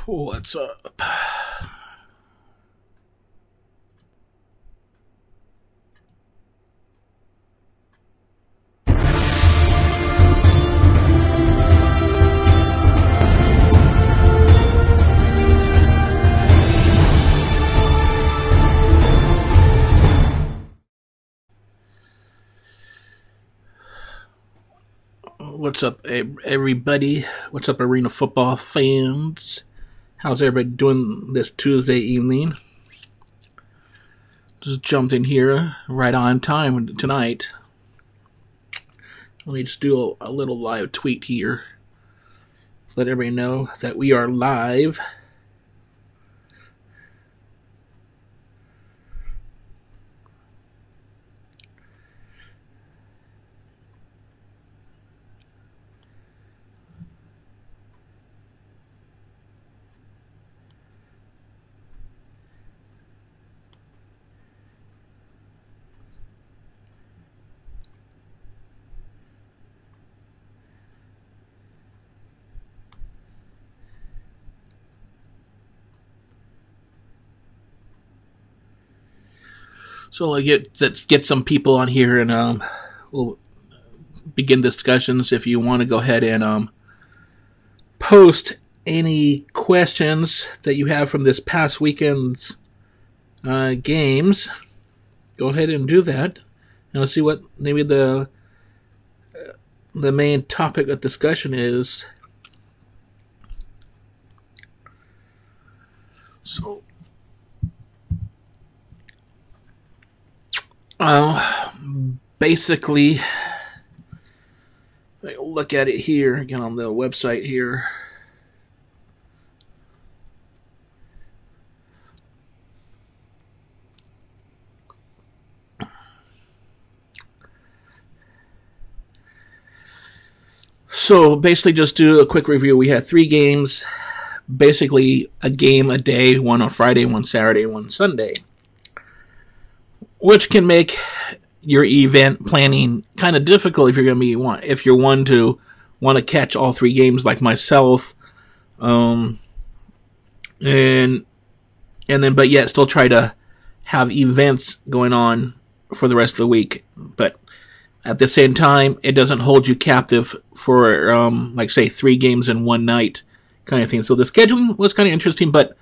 What's up? What's up, everybody? What's up, arena football fans? How's everybody doing this Tuesday evening? Just jumped in here right on time tonight. Let me just do a little live tweet here. Let everybody know that we are live. So let's get some people on here, and we'll begin discussions. If you want to go ahead and post any questions that you have from this past weekend's games, go ahead and do that. And let's see what maybe the main topic of discussion is. So, basically, look at it here again on the website here. So basically, just do a quick review. We had 3 games, basically a game a day, one on Friday, one Saturday, one Sunday, which can make your event planning kind of difficult if you're one to want to catch all 3 games like myself, and then but yet still try to have events going on for the rest of the week. But at the same time, it doesn't hold you captive for like say 3 games in one night kind of thing. So the scheduling was kind of interesting, but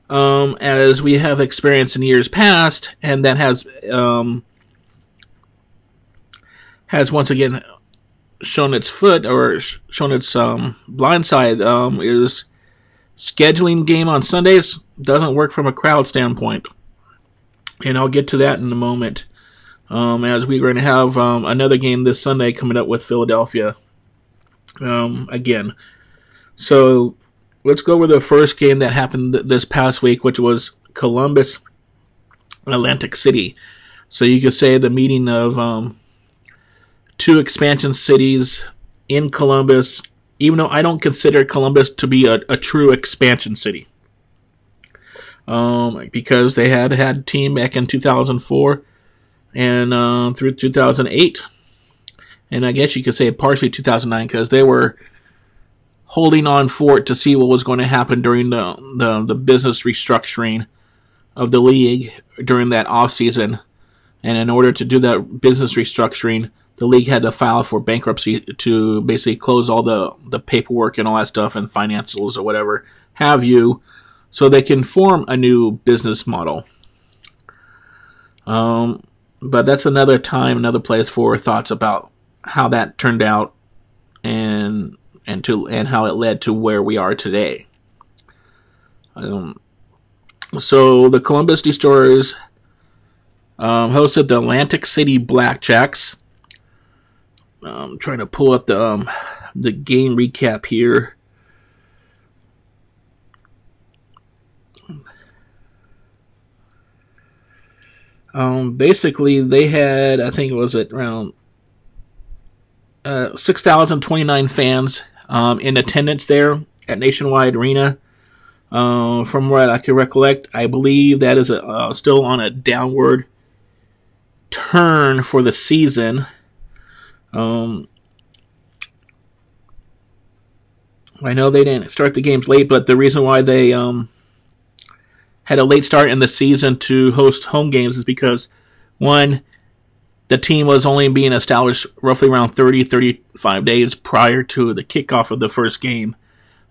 as we have experienced in years past, and that has once again shown its foot or shown its blind side, is scheduling game on Sundays doesn't work from a crowd standpoint, and I'll get to that in a moment. As we're going to have another game this Sunday coming up with Philadelphia again. So let's go over the first game that happened this past week, which was Columbus, Atlantic City. So you could say the meeting of 2 expansion cities in Columbus, even though I don't consider Columbus to be a true expansion city. Because they had a team back in 2004 and through 2008. And I guess you could say partially 2009 because they were holding on for it to see what was going to happen during the business restructuring of the league during that offseason. And in order to do that business restructuring, the league had to file for bankruptcy to basically close all the paperwork and all that stuff and financials or whatever have you, so they can form a new business model. But that's another time, another place for thoughts about how that turned out and how it led to where we are today. So the Columbus Destroyers hosted the Atlantic City Blackjacks. I'm trying to pull up the game recap here. Basically, they had, I think it was around 6,029 fans in attendance there at Nationwide Arena. From what I can recollect, I believe that is still on a downward turn for the season. I know they didn't start the games late, but the reason why they had a late start in the season to host home games is because, one, the team was only being established roughly around 35 days prior to the kickoff of the first game.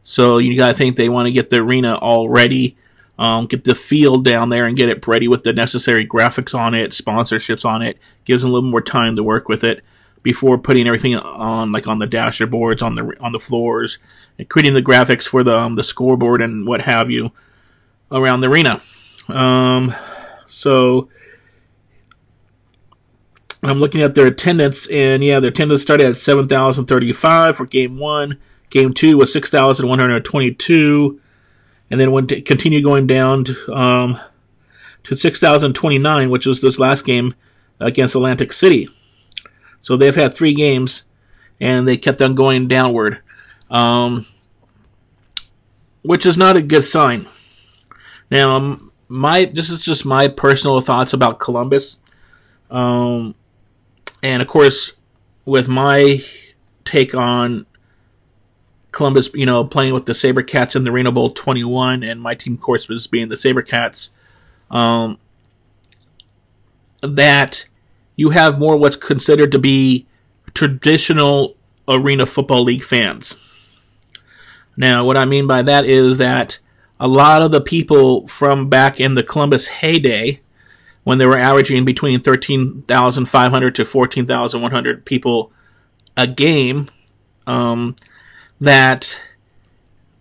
So you got to think they want to get the arena all ready, get the field down there and get it ready with the necessary graphics on it, sponsorships on it. Gives them a little more time to work with it before putting everything on, like on the dasher boards, on the floors, and creating the graphics for the scoreboard and what have you around the arena. So I'm looking at their attendance, and yeah, their attendance started at 7,035 for Game 1. Game 2 was 6,122, and then continued going down to 6,029, which was this last game against Atlantic City. So they've had 3 games, and they kept on going downward, which is not a good sign. Now, this is just my personal thoughts about Columbus, and of course, with my take on Columbus, playing with the SaberCats in the Arena Bowl 21, and my team, of course, was being the SaberCats, that you have more what's considered to be traditional Arena Football League fans. Now, what I mean by that is that a lot of the people from back in the Columbus heyday, when they were averaging between 13,500 to 14,100 people a game, that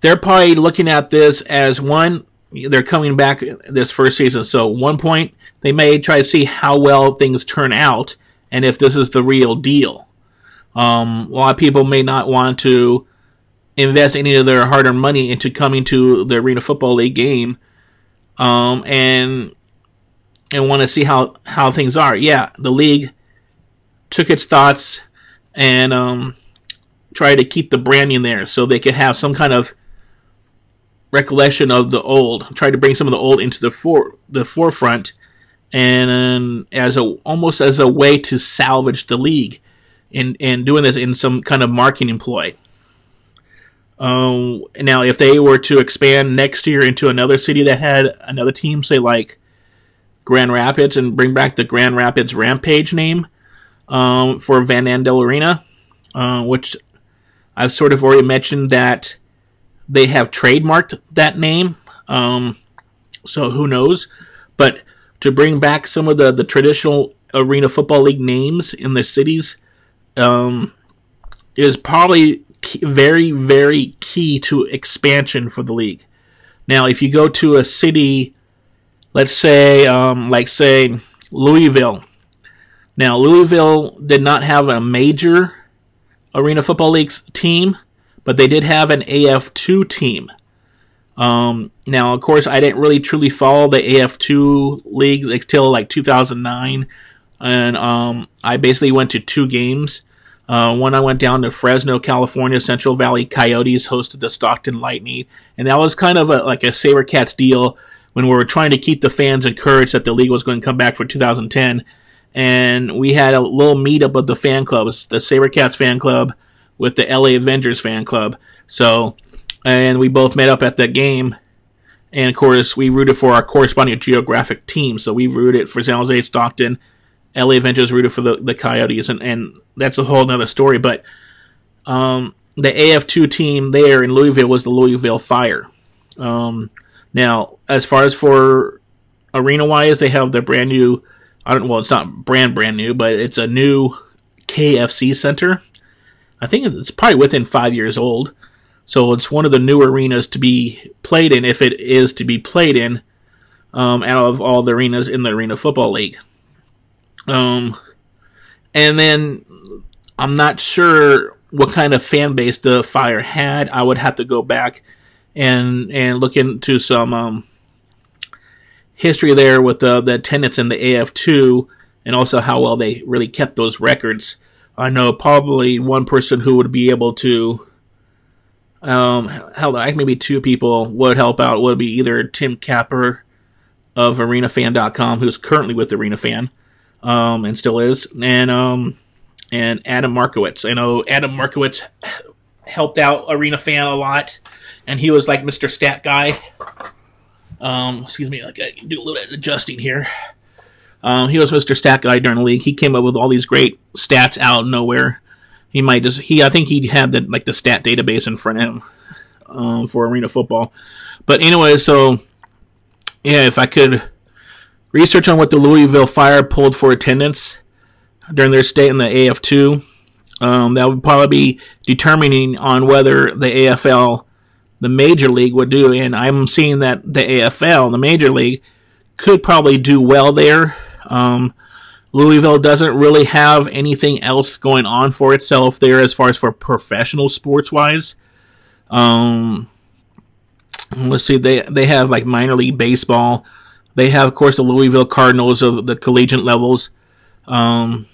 they're probably looking at this as, one, they're coming back this first season. So 1 point, they may try to see how well things turn out and if this is the real deal. A lot of people may not want to invest any of their hard-earned money into coming to the Arena Football League game, and want to see how things are. Yeah, the league took its thoughts and tried to keep the branding there so they could have some kind of recollection of the old. Tried to bring some of the old into the forefront, and almost as a way to salvage the league, in doing this in some kind of marketing ploy. Now, if they were to expand next year into another city that had another team, say like Grand Rapids, and bring back the Grand Rapids Rampage name for Van Andel Arena, which I've sort of already mentioned that they have trademarked that name, so who knows. But to bring back some of the traditional Arena Football League names in the cities is probably very, very key to expansion for the league. Now, if you go to a city, let's say, say Louisville. Now, Louisville did not have a major Arena Football League team, but they did have an AF2 team. Now, of course, I didn't really truly follow the AF2 leagues until like 2009, and I basically went to 2 games. One, I went down to Fresno, California. Central Valley Coyotes hosted the Stockton Lightning, and that was kind of like a SaberCats deal when we were trying to keep the fans encouraged that the league was going to come back for 2010. And we had a little meetup of the fan clubs, the SaberCats fan club with the LA Avengers fan club. So, and we both met up at that game, and of course we rooted for our corresponding geographic team. So we rooted for San Jose, Stockton. LA Avengers rooted for the Coyotes, and that's a whole nother story. But the AF2 team there in Louisville was the Louisville Fire. Now, as far as for arena-wise, they have their brand new, it's not brand new, but it's a new KFC Center. I think it's probably within 5 years old. So it's one of the new arenas to be played in, if it is to be played in, out of all the arenas in the Arena Football League. And then I'm not sure what kind of fan base the Fire had. I would have to go back and look into some history there with the attendance in the AF2, and also how well they really kept those records. I know probably one person who would be able to, maybe 2 people would help out. Would be either Tim Capper of ArenaFan.com, who's currently with ArenaFan, and still is, and Adam Markowitz. I know Adam Markowitz helped out Arena Fan a lot, and he was like Mr. Stat Guy. Excuse me, like I can do a little bit of adjusting here. He was Mr. Stat Guy during the league. He came up with all these great stats out of nowhere. I think he had the stat database in front of him for arena football. But anyway, so yeah, if I could research on what the Louisville Fire pulled for attendance during their stay in the AF2, that would probably be determining on whether the AFL, the major league, would do. And I'm seeing that the AFL, the major league, could probably do well there. Louisville doesn't really have anything else going on for itself there as far as for professional sports-wise. Let's see, they have like minor league baseball. They have, of course, the Louisville Cardinals of the collegiate levels. What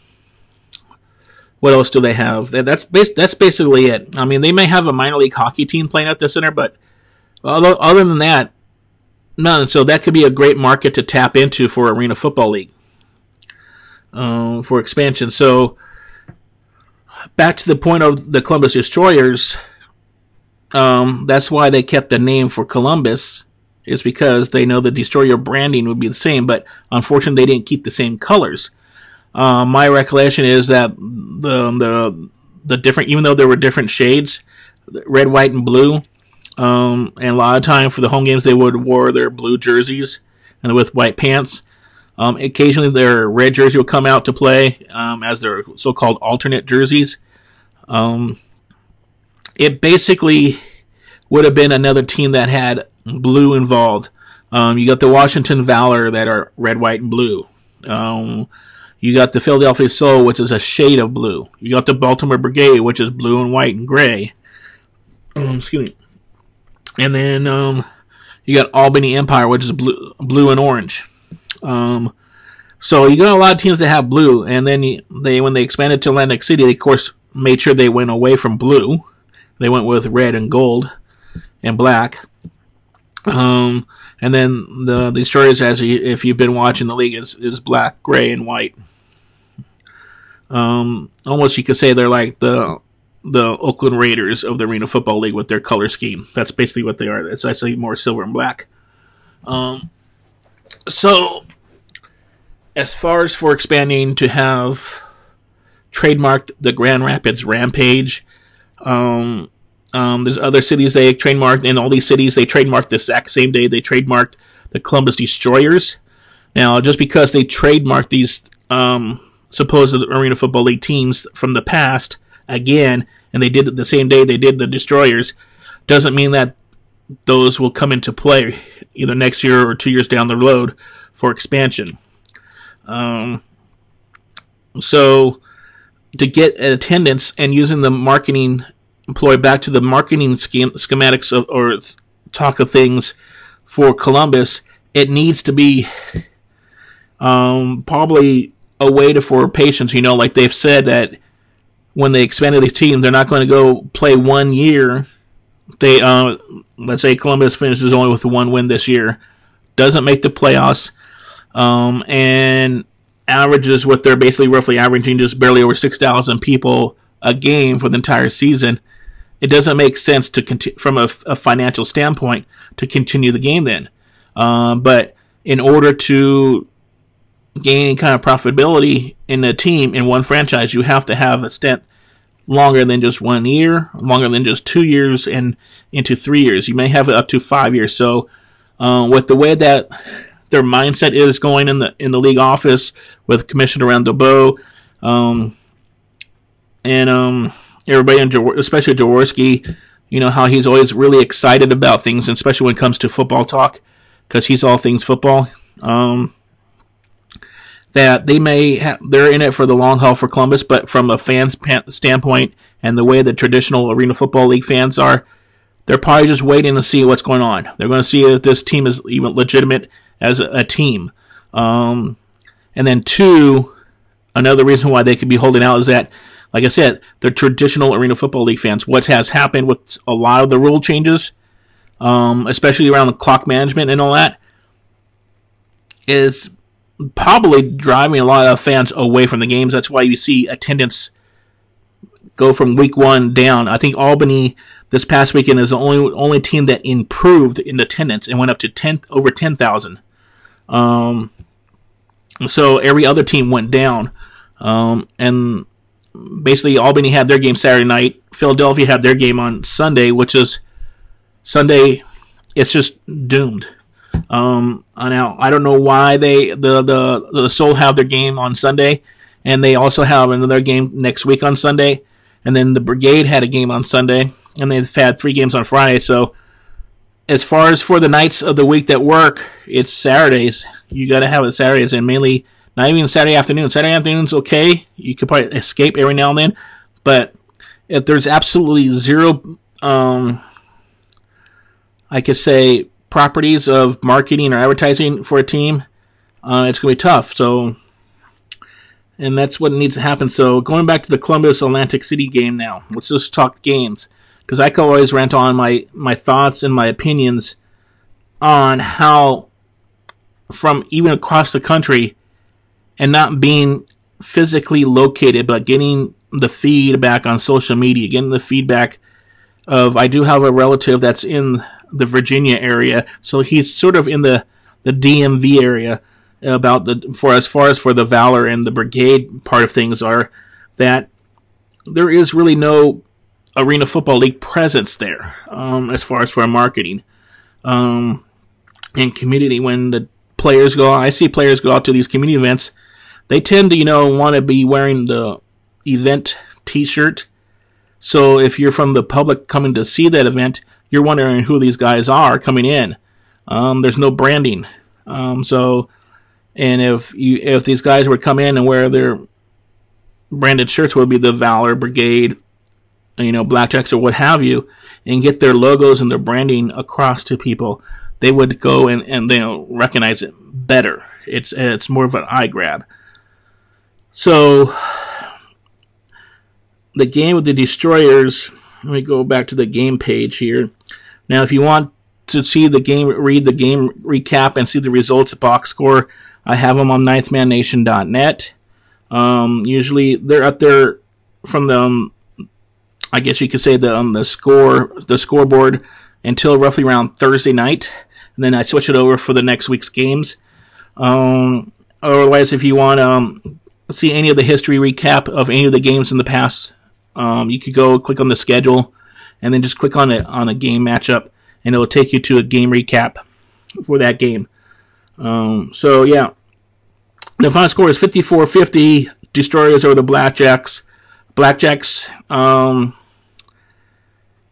else do they have? That's basically it. I mean, they may have a minor league hockey team playing at the center, but other than that, none. So that could be a great market to tap into for Arena Football League for expansion. So back to the point of the Columbus Destroyers, that's why they kept the name for Columbus, is because they know the Destroyer branding would be the same, but unfortunately they didn't keep the same colors. My recollection is that the different, even though there were different shades, red, white, and blue, and a lot of time for the home games they would wear their blue jerseys and with white pants. Occasionally their red jersey will come out to play as their so-called alternate jerseys. It basically would have been another team that had blue involved. You got the Washington Valor that are red, white, and blue. You got the Philadelphia Soul, which is a shade of blue. You got the Baltimore Brigade, which is blue and white and gray. Excuse me. And then you got Albany Empire, which is blue and orange. So you got a lot of teams that have blue, and then when they expanded to Atlantic City, they of course made sure they went away from blue. They went with red and gold and black. And then the Destroyers, if you've been watching the league, is black, gray, and white. Almost you could say they're like the Oakland Raiders of the Arena Football League with their color scheme. That's basically what they are. It's actually more silver and black. So, as far as for expanding to have trademarked the Grand Rapids Rampage, there's other cities they trademarked. In all these cities, they trademarked the exact same day. They trademarked the Columbus Destroyers. Now, just because they trademarked these supposed Arena Football League teams from the past again, and they did it the same day they did the Destroyers, doesn't mean that those will come into play either next year or 2 years down the road for expansion. So, to get attendance and using the marketing employ back to the marketing schematics or talk of things for Columbus, it needs to be probably a way for patients. Like they've said that when they expanded these teams, they're not going to go play 1 year. They let's say Columbus finishes only with 1 win this year, doesn't make the playoffs, and averages what they're basically roughly averaging, just barely over 6,000 people a game for the entire season. It doesn't make sense to from a financial standpoint to continue the game then. But in order to gain any kind of profitability in a team, in one franchise, you have to have a stint longer than just 1 year, longer than just 2 years, and into 3 years. You may have it up to 5 years. So with the way that their mindset is going in the league office with Commissioner Randall and everybody, especially Jaworski, how he's always really excited about things, especially when it comes to football talk, because he's all things football. That they're in it for the long haul for Columbus, but from a fan standpoint and the way the traditional Arena Football League fans are, they're probably just waiting to see what's going on. They're going to see if this team is even legitimate as a team. And then two, another reason why they could be holding out is that, like I said, they're traditional Arena Football League fans. What has happened with a lot of the rule changes, especially around the clock management and all that, is probably driving a lot of fans away from the games. That's why you see attendance go from week 1 down. I think Albany this past weekend is the only team that improved in attendance and went up to over 10,000. So every other team went down. And basically Albany had their game Saturday night. Philadelphia had their game on Sunday, which is Sunday. It's just doomed. Now I don't know why the Soul have their game on Sunday, and they also have another game next week on Sunday, and then the Brigade had a game on Sunday, and they've had 3 games on Friday. So as far as for the nights of the week that work, it's Saturdays. You got to have it Saturdays, and mainly not even Saturday afternoon. Saturday afternoon's okay. You could probably escape every now and then, but if there's absolutely zero, I could say, properties of marketing or advertising for a team, it's going to be tough. So, and that's what needs to happen. So going back to the Columbus Atlantic City game now, let's just talk games, because I could always rant on my thoughts and my opinions on how, from even across the country and not being physically located, but getting the feedback on social media, getting the feedback of, I do have a relative that's in the Virginia area, so he's sort of in the DMV area, about as far as for the Valor and the Brigade part of things are, that there is really no Arena Football League presence there, as far as for marketing, and community. When the players go, I see players go out to these community events, they tend to, want to be wearing the event t-shirt. So if you're from the public coming to see that event, you're wondering who these guys are coming in. There's no branding. And if these guys would come in and wear their branded shirts, would be the Valor, Brigade, Blackjacks or what have you, and get their logos and their branding across to people, they would go and recognize it better. It's more of an eye grab. So the game with the Destroyers, let me go back to the game page here. Now, if you want to see the game, read the game recap and see the results, box score, I have them on ninthmannation.net. Usually they're up there from the, I guess you could say the scoreboard until roughly around Thursday night, and then I switch it over for the next week's games. Otherwise, if you want to see any of the history recap of any of the games in the past, you could go click on the schedule and then just click on it on a game matchup, and it will take you to a game recap for that game. So yeah, the final score is 54-50. Destroyers over the Blackjacks. Blackjacks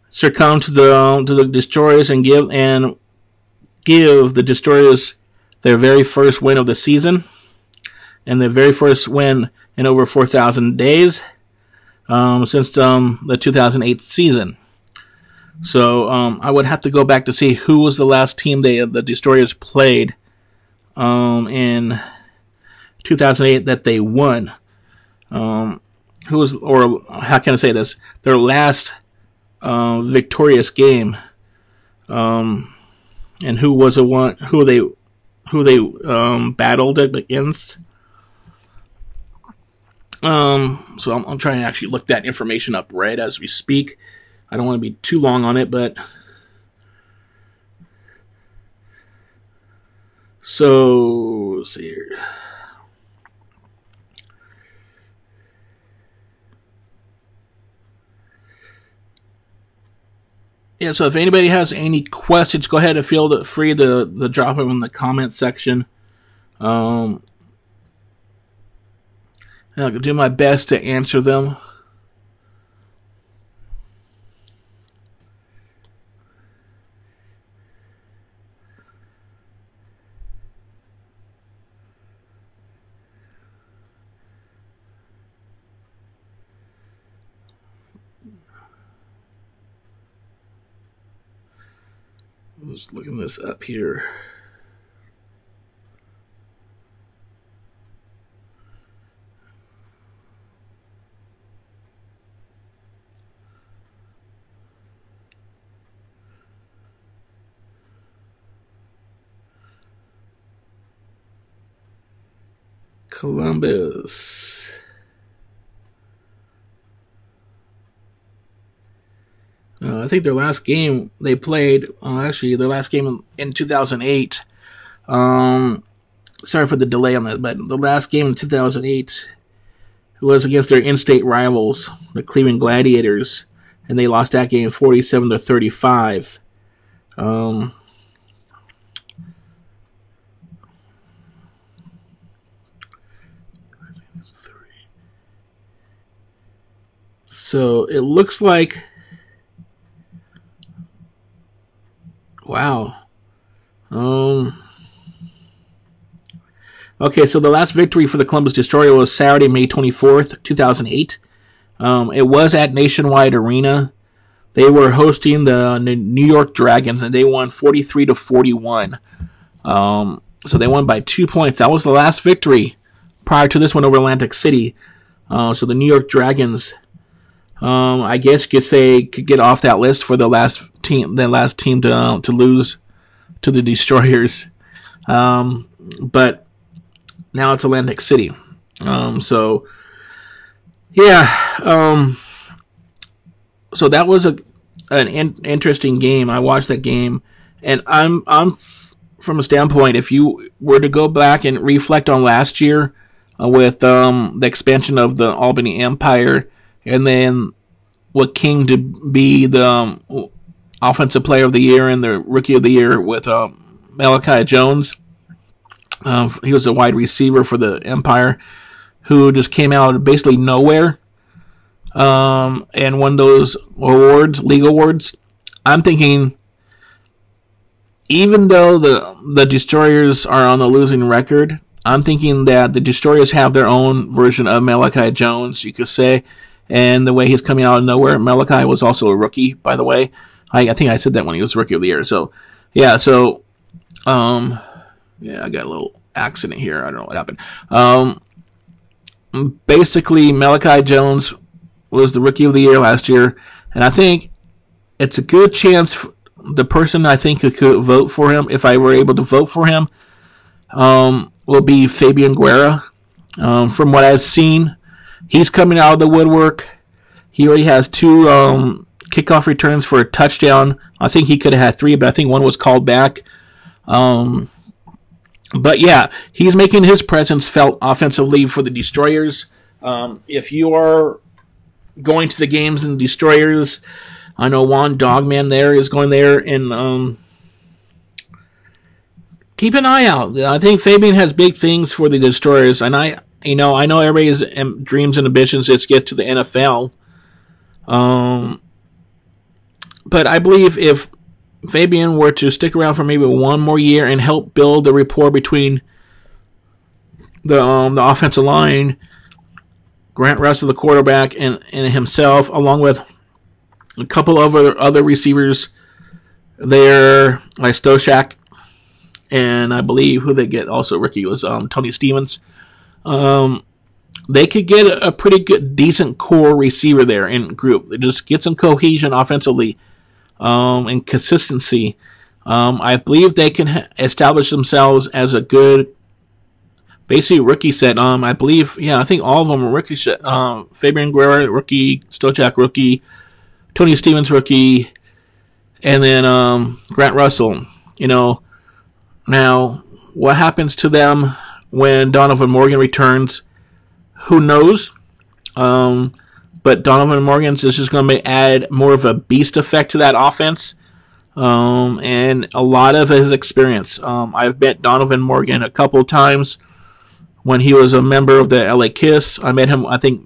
succumb to the Destroyers and give the Destroyers their very first win of the season, and their very first win in over 4,000 days since the 2008 season. So I would have to go back to see who was the last team the Destroyers played in 2008 that they won. Who was, or how can I say this? Their last victorious game, and who was the one who they battled against. So I'm trying to actually look that information up right as we speak. I don't want to be too long on it, but so let's see here. Yeah, so if anybody has any questions, go ahead and feel free to drop them in the comment section. I'll do my best to answer them. I'm just looking this up here. Columbus. I think their last game they played, actually, their last game in 2008. Sorry for the delay on that, but the last game in 2008 was against their in-state rivals, the Cleveland Gladiators, and they lost that game 47-35. So it looks like, wow. Okay, so the last victory for the Columbus Destroyer was Saturday, May 24th, 2008. It was at Nationwide Arena. They were hosting the New York Dragons, and they won 43-41. So they won by 2 points. That was the last victory prior to this one over Atlantic City. So the New York Dragons, I guess you could say, could get off that list for the last team to lose to the Destroyers. But now it's Atlantic City. So that was an interesting game. I watched that game, and I'm from a standpoint, if you were to go back and reflect on last year with the expansion of the Albany Empire, and then what came to be the Offensive Player of the Year and the Rookie of the Year with Malachi Jones. He was a wide receiver for the Empire who just came out of basically nowhere and won those awards, league awards. I'm thinking, even though the Destroyers are on the losing record, I'm thinking that the Destroyers have their own version of Malachi Jones, you could say, and the way he's coming out of nowhere. Malachi was also a rookie, by the way. I think I said that when he was Rookie of the Year. So, yeah, I got a little accident here. I don't know what happened. Basically, Malachi Jones was the Rookie of the Year last year, and I think it's a good chance the person I think who could vote for him, if I were able to vote for him, will be Fabian Moreau. From what I've seen, he's coming out of the woodwork. He already has 2 kickoff returns for a touchdown. I think he could have had 3, but I think 1 was called back. But yeah, he's making his presence felt offensively for the Destroyers. If you are going to the games in the Destroyers, I know Juan Dogman there is going there, and keep an eye out. I think Fabian has big things for the Destroyers, and I know everybody's dreams and ambitions is to get to the NFL. But I believe if Fabian were to stick around for maybe 1 more year and help build the rapport between the offensive line, Grant Russell, the quarterback, and himself, along with a couple of other receivers there, like Stoshak, and I believe who they get also rookie was Tony Stevens. They could get a pretty good, decent core receiver there in group. They just get some cohesion offensively and consistency. I believe they can establish themselves as a good, basically rookie set. I believe, I think all of them are rookie set. Fabian Guerrero, rookie. Stochak, rookie. Tony Stevens, rookie. And then Grant Russell. Now, what happens to them when Donovan Morgan returns? Who knows? But Donovan Morgan's is just going to add more of a beast effect to that offense. And a lot of his experience. I've met Donovan Morgan a couple of times when he was a member of the LA Kiss. I met him, I think,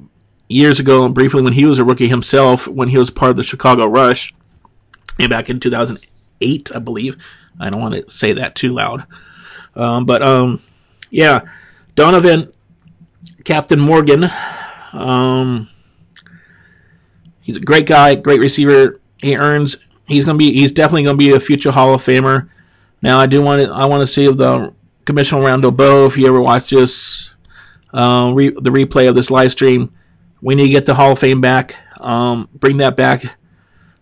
years ago, briefly, when he was a rookie himself, when he was part of the Chicago Rush, and back in 2008, I believe. I don't want to say that too loud. Yeah, Donovan, Captain Morgan, he's a great guy, great receiver. He's definitely going to be a future Hall of Famer. Now, I want to see if the Commissioner Rondo Bow, if you ever watch this, the replay of this live stream, we need to get the Hall of Fame back, bring that back,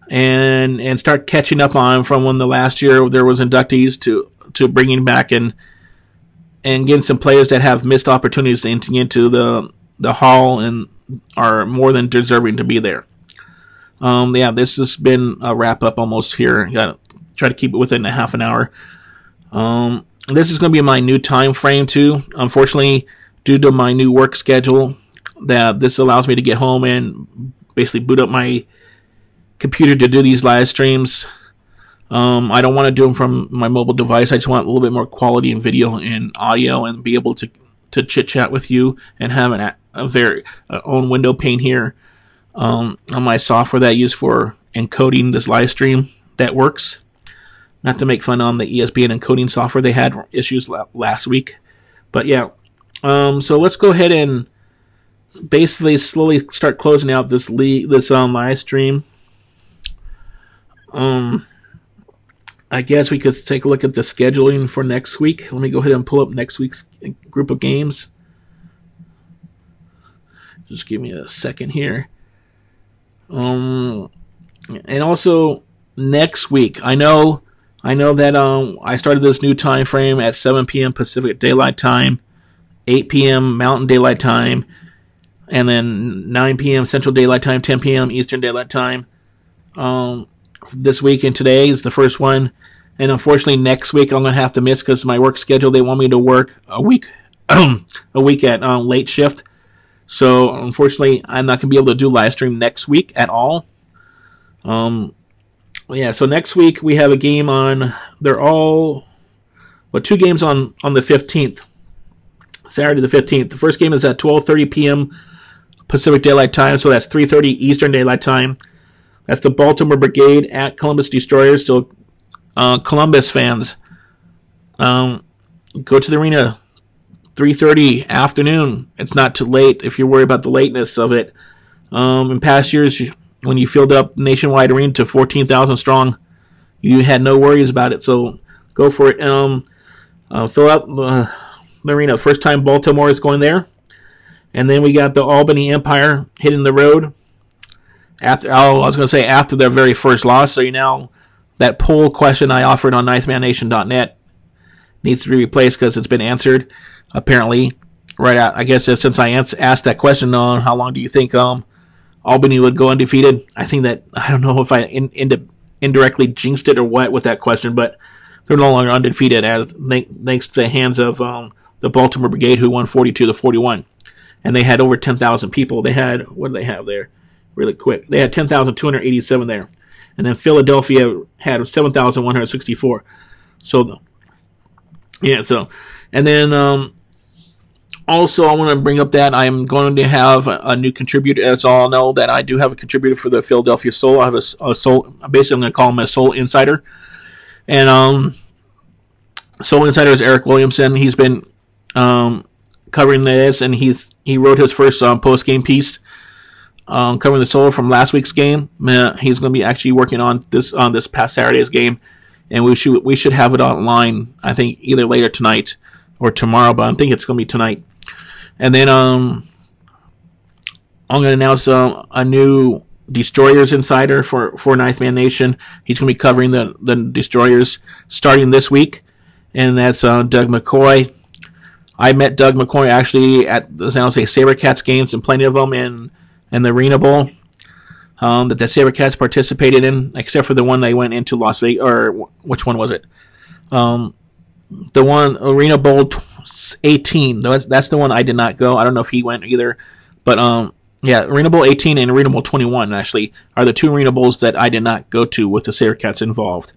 and start catching up on from when the last year there was inductees to bringing back and getting some players that have missed opportunities into the Hall and are more than deserving to be there. Yeah, this has been a wrap up almost here. Got to try to keep it within a half an hour. This is going to be my new time frame too. Unfortunately, due to my new work schedule, that this allows me to get home and basically boot up my computer to do these live streams. I don't want to do them from my mobile device. I just want a little bit more quality in video and audio, and be able to chit chat with you and have a very own window pane here on my software that I use for encoding this live stream that works. Not to make fun on the ESPN encoding software, they had issues last week, but yeah. So let's go ahead and basically slowly start closing out this live stream. I guess we could take a look at the scheduling for next week. Let me go ahead and pull up next week's group of games. Just give me a second here. And also next week, I know that I started this new time frame at 7 p.m. Pacific Daylight Time, 8 p.m. Mountain Daylight Time, and then 9 p.m. Central Daylight Time, 10 p.m. Eastern Daylight Time. This week and today is the first one, and unfortunately next week I'm going to have to miss because my work schedule, they want me to work a week at late shift. So unfortunately I'm not going to be able to do live stream next week at all. Yeah, so next week we have a game on, two games on the 15th, Saturday the 15th. The first game is at 12:30 p.m. Pacific Daylight Time, so that's 3:30 Eastern Daylight Time. That's the Baltimore Brigade at Columbus Destroyers. So, Columbus fans, go to the arena 3:30 afternoon. It's not too late if you're worried about the lateness of it. In past years, when you filled up Nationwide Arena to 14,000 strong, you had no worries about it. So go for it. Fill up the arena. First time Baltimore is going there. And then we got the Albany Empire hitting the road. After their very first loss. So that poll question I offered on ninthmannation.net needs to be replaced because it's been answered. Apparently, right out. I guess since I asked that question on how long do you think Albany would go undefeated, I think that, I don't know if I indirectly jinxed it or what with that question, but they're no longer undefeated thanks to the hands of the Baltimore Brigade, who won 42-41, and they had over 10,000 people. They had, what did they have there? Really quick, they had 10,287 there, and then Philadelphia had 7,164. So, yeah. So, and then also I want to bring up that I'm going to have a new contributor. As all know, that I do have a contributor for the Philadelphia Soul. I have a Soul. Basically, I'm going to call him a Soul Insider, and Soul Insider is Eric Williamson. He's been covering this, and he wrote his first post game piece. Covering the Soul from last week's game. He's going to be actually working on this past Saturday's game, and we should have it online. I think either later tonight or tomorrow, but I think it's going to be tonight. And then I'm going to announce a new Destroyers Insider for Ninth Man Nation. He's going to be covering the Destroyers starting this week, and that's Doug McCoy. I met Doug McCoy actually at the San Jose SaberCats games, and plenty of them in the Arena Bowl that the SaberCats participated in, except for the one they went into Las Vegas, or which one was it? The one, Arena Bowl 18. That's the one I did not go. I don't know if he went either. But, yeah, Arena Bowl 18 and Arena Bowl 21, actually, are the two Arena Bowls that I did not go to with the SaberCats involved.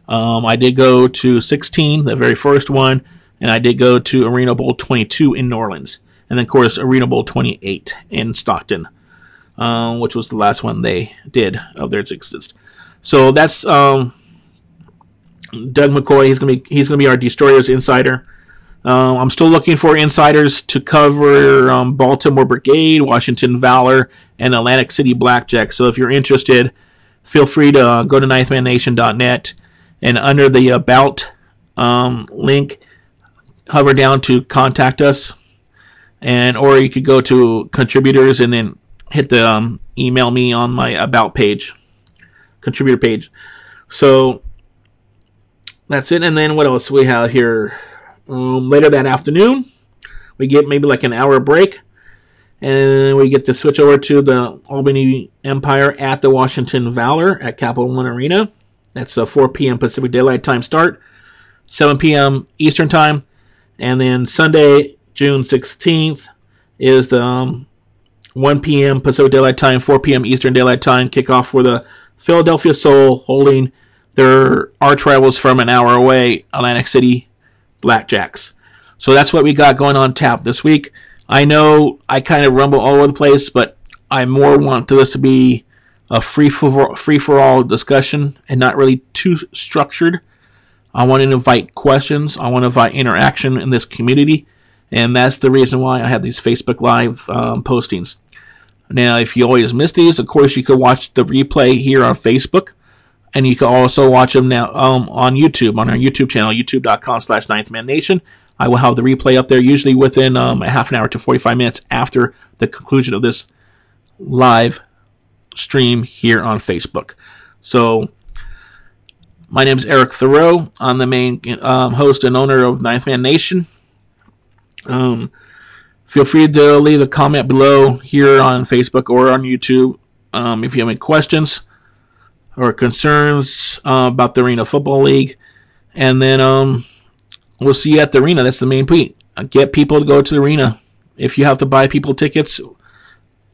I did go to 16, the very first one, and I did go to Arena Bowl 22 in New Orleans. And then, of course, Arena Bowl 28 in Stockton. Which was the last one they did of their existence. So that's Doug McCoy. He's gonna be our Destroyers Insider. I'm still looking for insiders to cover Baltimore Brigade, Washington Valor, and Atlantic City Blackjack. So if you're interested, feel free to go to ninthmannation.net, and under the About link, hover down to Contact Us, or you could go to Contributors and then hit the email me on my About page, contributor page. So that's it. And then what else we have here? Later that afternoon, we get maybe like an hour break, And we get to switch over to the Albany Empire at the Washington Valor at Capital One Arena. That's a 4 p.m. Pacific Daylight Time start, 7 p.m. Eastern Time. And then Sunday, June 16th, is the 1 p.m. Pacific Daylight Time, 4 p.m. Eastern Daylight Time kickoff for the Philadelphia Soul, holding their arch rivals from an hour away, Atlantic City Blackjacks. So that's what we got going on tap this week. I know I kind of rumble all over the place, but I more want this to be a free-for-all discussion and not really too structured. I want to invite questions. I want to invite interaction in this community, and that's the reason why I have these Facebook Live postings. Now, if you always miss these, of course, you could watch the replay here on Facebook, and you can also watch them now on YouTube, on our YouTube channel, youtube.com/ninthmannation. I will have the replay up there usually within a half an hour to 45 minutes after the conclusion of this live stream here on Facebook. So, my name is Eric Thoreau. I'm the main host and owner of Ninth Man Nation. Feel free to leave a comment below here on Facebook or on YouTube if you have any questions or concerns about the Arena Football League. And then we'll see you at the arena. That's the main point. Get people to go to the arena. If you have to buy people tickets,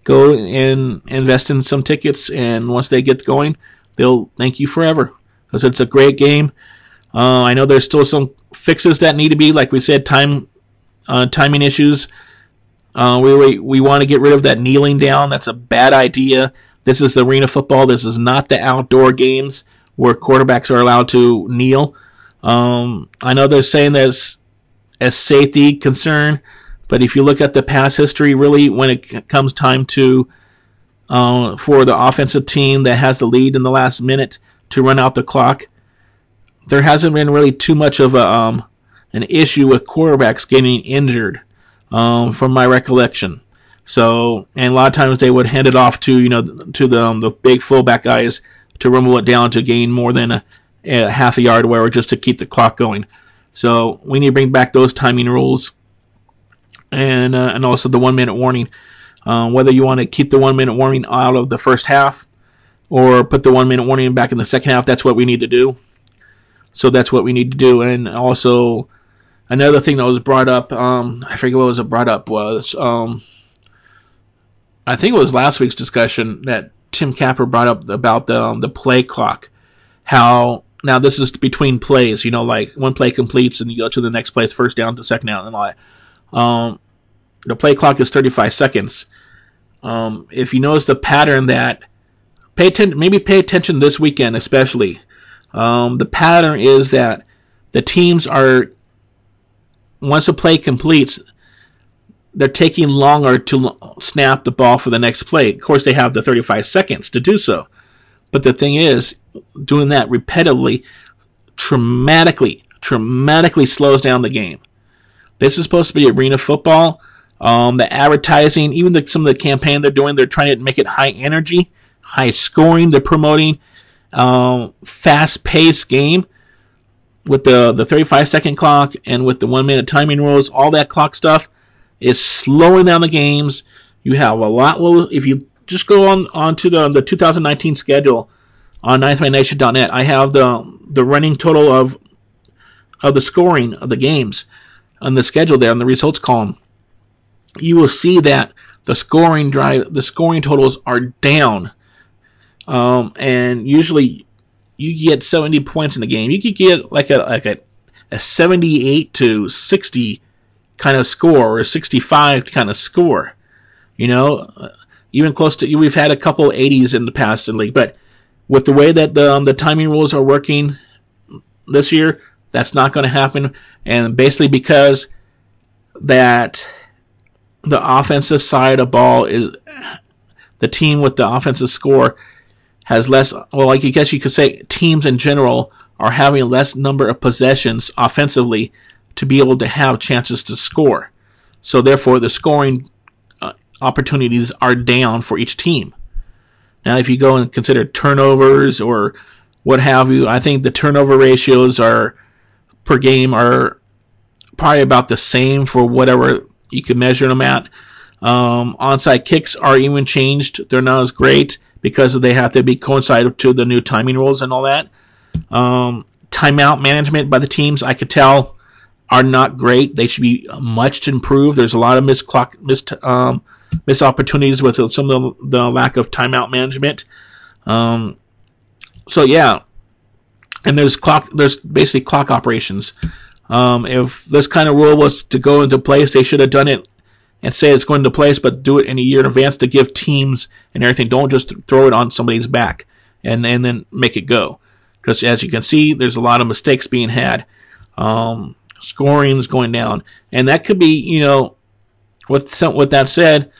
go and invest in some tickets. And once they get going, they'll thank you forever. Because it's a great game. I know there's still some fixes that need to be, like we said, timing issues. We want to get rid of that kneeling down. That's a bad idea. This is the arena football. This is not the outdoor games where quarterbacks are allowed to kneel. I know they're saying there's a safety concern, but if you look at the past history, really, when it comes time to for the offensive team that has the lead in the last minute to run out the clock, there hasn't been really too much of an issue with quarterbacks getting injured, from my recollection. So, and a lot of times they would hand it off to the big fullback guys to rumble it down to gain more than a half a yard or whatever, just to keep the clock going. So we need to bring back those timing rules, and also the 1 minute warning. Whether you want to keep the 1 minute warning out of the first half or put the 1 minute warning back in the second half, that's what we need to do. So that's what we need to do. And also another thing that was brought up, I forget what was brought up was, I think it was last week's discussion that Tim Capper brought up about the play clock. How now this is between plays, like one play completes and you go to the next play, first down to second down and all that. The play clock is 35 seconds. If you notice the pattern that, pay attention this weekend especially. The pattern is that the teams are, once a play completes, they're taking longer to snap the ball for the next play. Of course, they have the 35 seconds to do so. But the thing is, doing that repetitively dramatically slows down the game. This is supposed to be arena football. The advertising, even some of the campaign they're doing, they're trying to make it high energy, high scoring. They're promoting fast-paced game with the 35-second clock and with the 1 minute timing rules. All that clock stuff is slowing down the games. You have a lot. Well, if you just go on to the 2019 schedule on ninthmannation.net, I have the running total of the scoring of the games on the schedule there on the results column. You will see that the scoring totals are down, and usually you get 70 points in the game. You could get like a 78 to 60 kind of score, or a 65 kind of score. Even close to, we've had a couple 80s in the past in the league, but with the way that the timing rules are working this year, that's not going to happen. And basically because that the offensive side of ball is, the team with the offensive score has less, well, like I guess you could say teams in general are having less number of possessions offensively to be able to have chances to score. So therefore the scoring opportunities are down for each team. Now, if you go and consider turnovers or what have you, I think the turnover ratios per game are probably about the same for whatever you can measure them at. Onside kicks are even changed. They're not as great because they have to be coincide to the new timing rules and all that. Timeout management by the teams, I could tell, are not great. They should be much improved. There's a lot of missed opportunities with some of the lack of timeout management. So yeah, and there's basically clock operations. If this kind of rule was to go into place, they should have done it and say it's going into place, but do it in a year in advance to give teams and everything. Don't just throw it on somebody's back and then make it go. Because as you can see, there's a lot of mistakes being had. Scoring's going down. And that could be, with that said,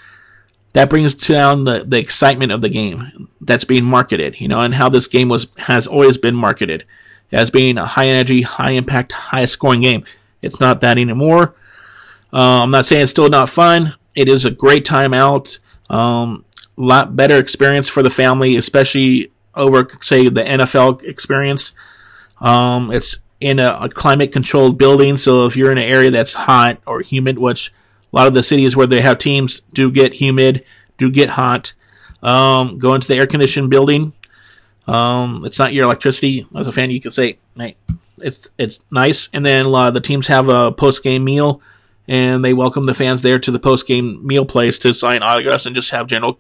that brings down the excitement of the game that's being marketed, and how this game has always been marketed as being a high energy, high impact, high scoring game. It's not that anymore. I'm not saying it's still not fun. It is a great time out. Lot better experience for the family, especially over, say, the NFL experience. It's in a climate-controlled building, so if you're in an area that's hot or humid, which a lot of the cities where they have teams do get humid, do get hot, go into the air-conditioned building. It's not your electricity. As a fan, you can say, hey, it's nice. And then the teams have a post-game meal, and they welcome the fans there to the post-game meal place to sign autographs and just have general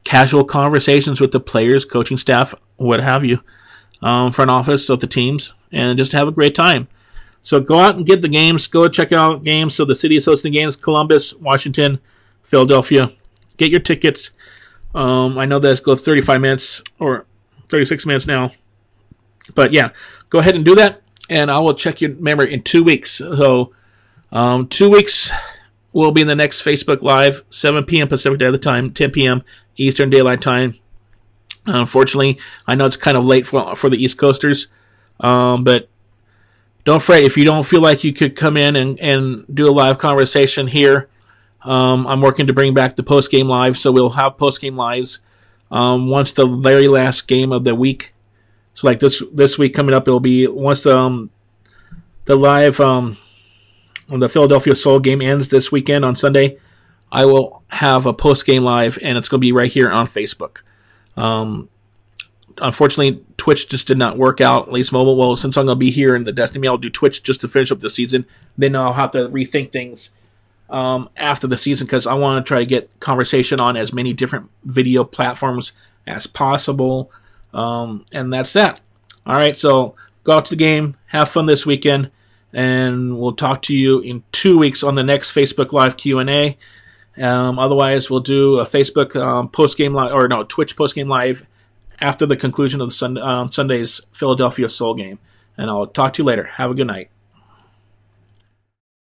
casual conversations with the players, coaching staff, what have you, front office of the teams, and just have a great time. So go out and get the games. Go check out games. So the city is hosting games: Columbus, Washington, Philadelphia. Get your tickets. I know that's go 35 minutes or 36 minutes now. But yeah, go ahead and do that. And I will check your memory in 2 weeks. So 2 weeks will be in the next Facebook Live, 7 p.m. Pacific Daylight Time, 10 p.m. Eastern Daylight Time. Unfortunately, I know it's kind of late for the East Coasters. But don't fret if you don't feel like you could come in and do a live conversation here. I'm working to bring back the post-game live, so we'll have post-game lives once the very last game of the week. So like this week coming up, it'll be once the live when the Philadelphia Soul game ends this weekend on Sunday, I will have a post-game live, and it's going to be right here on Facebook. Unfortunately, Twitch just did not work out, at least mobile. Well, since I'm going to be here in the Destiny, I'll do Twitch just to finish up the season. Then I'll have to rethink things after the season because I want to try to get conversation on as many different video platforms as possible. And that's that. All right, so go out to the game, have fun this weekend, and we'll talk to you in 2 weeks on the next Facebook Live Q&A. Otherwise, we'll do a Facebook post-game live, or no, Twitch post-game live after the conclusion of the Sunday's Philadelphia Soul game. And I'll talk to you later. Have a good night.